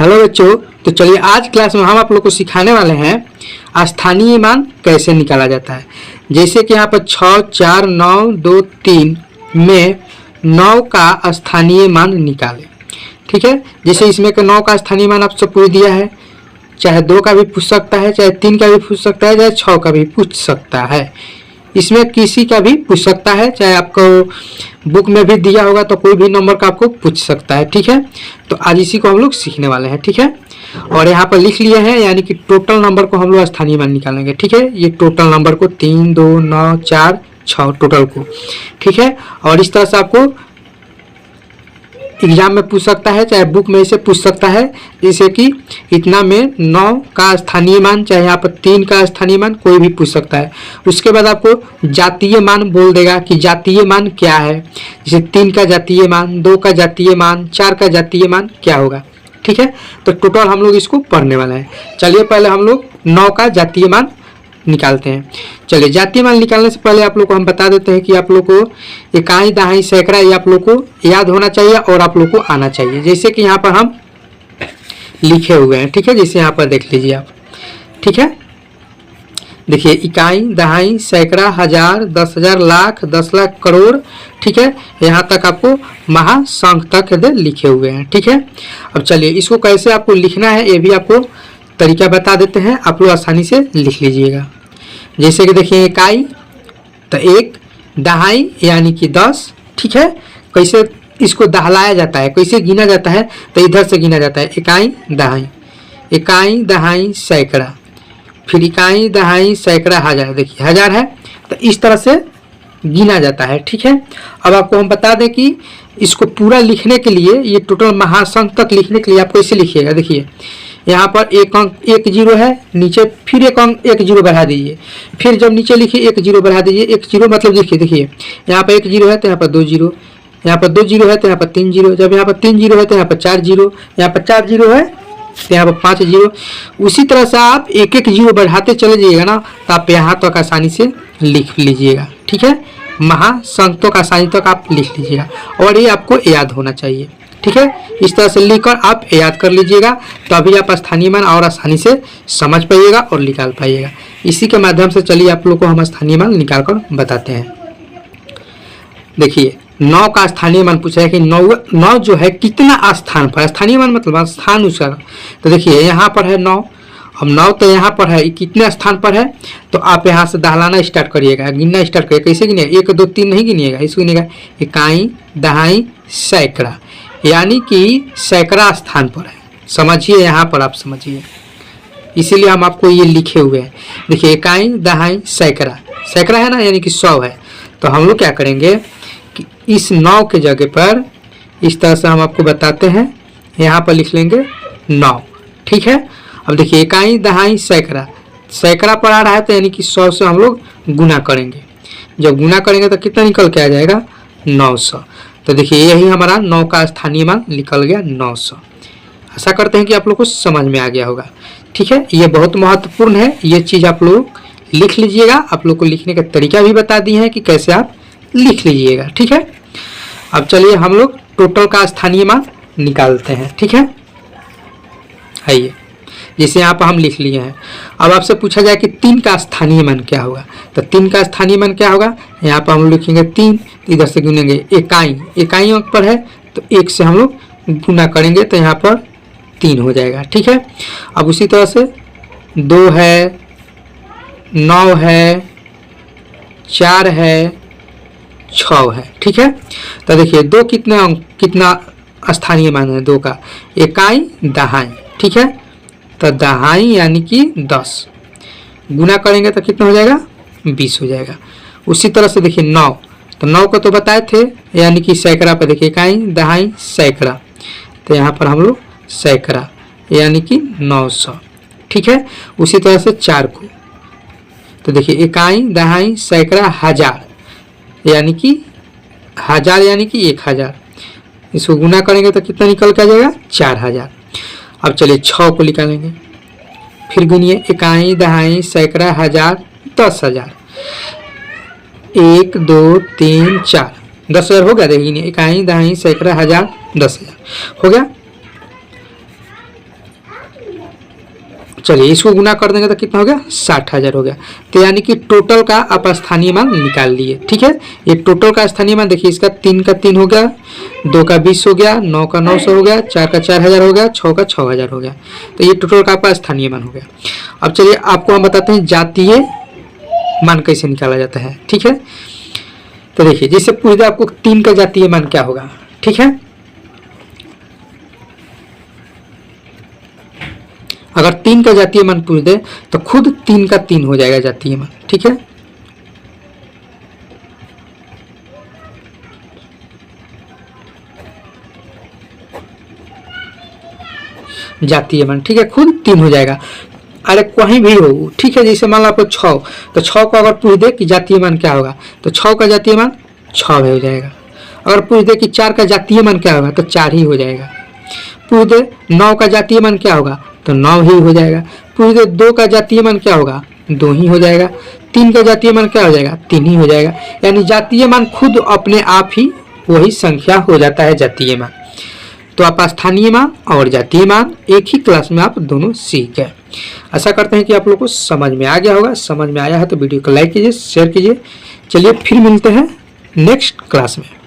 Hello बच्चों, तो चलिए आज क्लास में हम आप लोग को सिखाने वाले हैं स्थानीय मान कैसे निकाला जाता है। जैसे कि यहाँ पर 6, 4, 9, 2, 3 में 9 का स्थानीय मान निकालें। ठीक है, जैसे इसमें का 9 का स्थानीय मान आपसे पूछ दिया है, चाहे 2 का भी पूछ सकता है, चाहे 3 का भी पूछ सकता है, चाहे 6 का भी पूछ सकता है। इसमें किसी का भी पूछ सकता है, चाहे आपको बुक में भी दिया होगा तो कोई भी नंबर का आपको पूछ सकता है। ठीक है, तो आज इसी को हम लोग सीखने वाले हैं। ठीक है, और यहाँ पर लिख लिए हैं, यानी कि टोटल नंबर को हम लोग स्थानीय मान निकालेंगे। ठीक है, ये टोटल नंबर को 3, 2, 9, 4, 6 टोटल को। ठीक है, और इस तरह से आपको एग्जाम में पूछ सकता है, चाहे बुक में से पूछ सकता है। जैसे कि इतना में 9 का स्थानीय मान, चाहे यहाँ पर 3 का स्थानीय मान, कोई भी पूछ सकता है। उसके बाद आपको जातीय मान बोल देगा कि जातीय मान क्या है। जैसे 3 का जातीय मान, 2 का जातीय मान, 4 का जातीय मान क्या होगा। ठीक है, तो टोटल हम लोग इसको पढ़ने वाले हैं। चलिए पहले हम लोग 9 का जातीय मान निकालते हैं। चलिए, जातीय मान निकालने से पहले आप लोग को हम बता देते हैं कि आप लोग को इकाई, दहाई, सैकड़ा ये आप लोग को याद होना चाहिए और आप लोग को आना चाहिए। जैसे कि यहाँ पर हम लिखे हुए हैं। ठीक है, जैसे यहाँ पर देख लीजिए आप। ठीक है, देखिए इकाई, दहाई, सैकड़ा, हजार, 10,000, लाख, 10 लाख, करोड़। ठीक है, यहाँ तक आपको महासंख्य तक लिखे हुए हैं। ठीक है, अब चलिए इसको कैसे आपको लिखना है ये भी आपको तरीका बता देते हैं, आप लोग आसानी से लिख लीजिएगा। जैसे कि देखिए इकाई तो 1, दहाई यानी कि 10। ठीक है, कैसे इसको दहलाया जाता है, कैसे गिना जाता है, तो इधर से गिना जाता है इकाई, दहाई, इकाई, दहाई, सैकड़ा, फिर इकाई, दहाई, सैकड़ा, हजार। देखिए हजार है तो इस तरह से गिना जाता है। ठीक है, अब आपको हम बता दें कि इसको पूरा लिखने के लिए, ये टोटल महासंख्य तक लिखने के लिए आप कैसे लिखिएगा। देखिए यहाँ पर एक अंक 1 0 है, नीचे फिर एक अंक 1 0 बढ़ा दीजिए, फिर जब नीचे लिखिए 1 0 बढ़ा दीजिए। 1 0 मतलब देखिए यहाँ पर 1 0 है तो यहाँ पर 2 0, यहाँ पर 2 0 है तो यहाँ पर 3 0, जब यहाँ पर 3 0 है तो यहाँ पर 4 0, यहाँ पर 4 0 है तो यहाँ पर 5 0। उसी तरह से आप एक एक 0 बढ़ाते चले जाइएगा ना, तो आप यहाँ तक आसानी से लिख लीजिएगा। ठीक है, महासंख्य तक आसानी तक आप लिख लीजिएगा और ये आपको याद होना चाहिए। ठीक है, इस तरह से लिखकर आप याद कर लीजिएगा, तो अभी आप स्थानीय मान और आसानी से समझ पाइएगा और निकाल पाइएगा। इसी के माध्यम से चलिए आप लोग को हम स्थानीय मान निकाल कर बताते हैं। देखिए 9 का स्थानीय मान पूछा है कि 9 जो है कितना स्थान पर, स्थानीय मान मतलब स्थान उसका। तो देखिए यहाँ पर है 9, अब 9 तो यहाँ पर है, कितने स्थान पर है, तो आप यहाँ से दहलाना स्टार्ट करिएगा, गिनना स्टार्ट करिएगा। कैसे गिनिएगा, 1 2 3 नहीं गिनिएगा, इसको गिनिएगा इकाई, दहाई, सैकड़ा, यानी कि सैकड़ा स्थान पर है। समझिए, यहाँ पर आप समझिए, इसीलिए हम आपको ये लिखे हुए हैं। देखिए इकाई, दहाई, सैकड़ा, सैकड़ा है ना, यानी कि 100 है। तो हम लोग क्या करेंगे कि इस 9 के जगह पर इस तरह से हम आपको बताते हैं, यहाँ पर लिख लेंगे 9। ठीक है, अब देखिए इकाई, दहाई, सैकड़ा, सैकड़ा पर आ रहा है तो यानी कि 100 से हम लोग गुना करेंगे। जब गुना करेंगे तो कितना निकल के आ जाएगा, 900। तो देखिए यही हमारा 9 का स्थानीय मान निकल गया, 900। आशा करते हैं कि आप लोग को समझ में आ गया होगा। ठीक है, ये बहुत महत्वपूर्ण है, ये चीज़ आप लोग लिख लीजिएगा। आप लोग को लिखने का तरीका भी बता दिए हैं कि कैसे आप लिख लीजिएगा। ठीक है, अब चलिए हम लोग टोटल का स्थानीय मान निकालते हैं। ठीक है, आइए, जैसे यहाँ पर हम लिख लिए हैं। अब आपसे पूछा जाए कि 3 का स्थानीय मान क्या होगा, तो 3 का स्थानीय मान क्या होगा, यहाँ पर हम लोग लिखेंगे 3, इधर से गिनेंगे इकाई, इकाई अंक पर है तो 1 से हम लोग गुना करेंगे तो यहाँ पर 3 हो जाएगा। ठीक है, अब उसी तरह से 2 है, 9 है, 4 है, 6 है। ठीक है, तो देखिए 2 कितने अंक, कितना स्थानीय मान है 2 का, इकाई, दहाई। ठीक है, तो दहाई यानी कि 10, गुना करेंगे तो कितना हो जाएगा, 20 हो जाएगा। उसी तरह से देखिए 9, तो 9 को तो बताए थे, यानी कि सैकड़ा पर देखिए इकाई, दहाई, सैकड़ा, तो यहाँ पर हम लोग सैकड़ा यानी कि 900। ठीक है, उसी तरह से 4 को, तो देखिए इकाई, दहाई, सैकड़ा, हजार, यानी कि हजार यानी कि 1000। इसको गुना करेंगे तो कितना निकल के आ जाएगा, 4000। अब चलिए 6 को निकालेंगे, फिर गुनिए इकाई, दहाई, सैकड़ा, हजार, 10,000। 1 2 3 4, 10,000 हो गया। देखिए इकाई, दहाई, सैकड़ा, हजार, 10,000 हो गया। चलिए इसको गुना कर देंगे तो कितना हो गया 60,000 हो गया। तो यानी कि टोटल का आप स्थानीय मान निकाल लिए। ठीक है, ये टोटल का स्थानीय मान देखिए, इसका 3 का 3 हो गया, 2 का 20 हो गया, 9 का 900 हो गया, 4 का 4,000 हो गया, 6 का 6,000 हो गया। तो ये टोटल का आपका स्थानीय मान हो गया। अब चलिए आपको हम बताते हैं जातीय मान कैसे निकाला जाता है। ठीक है, तो देखिए जैसे पूछ दे आपको 3 का जातीय मान क्या होगा। ठीक है, अगर 3 का जातीय मान पूछ दे तो खुद 3 का 3 हो जाएगा जातीय मान। ठीक है, जातीय मान, ठीक है, खुद 3 हो जाएगा। अरे कहीं भी हो, ठीक है, जैसे मान लो आपको 6, तो 6 को अगर पूछ दे कि जातीय मान क्या होगा तो 6 का जातीय मान 6 हो जाएगा। अगर पूछ दे कि 4 का जातीय मान क्या होगा तो 4 ही हो जाएगा। पूछ दे 9 का जातीय मान क्या होगा तो 9 ही हो जाएगा। पूछ दे 2 का जातीय मान क्या होगा 2 ही हो जाएगा। 3 का जातीय मान क्या हो जाएगा 3 ही हो जाएगा। यानी जातीय मान खुद अपने आप ही वही संख्या हो जाता है जातीय मान। तो आप स्थानीय मान और जातीय मान एक ही क्लास में आप दोनों सीख गए। आशा करते हैं कि आप लोग को समझ में आ गया होगा। समझ में आया है तो वीडियो को लाइक कीजिए, शेयर कीजिए। चलिए फिर मिलते हैं नेक्स्ट क्लास में।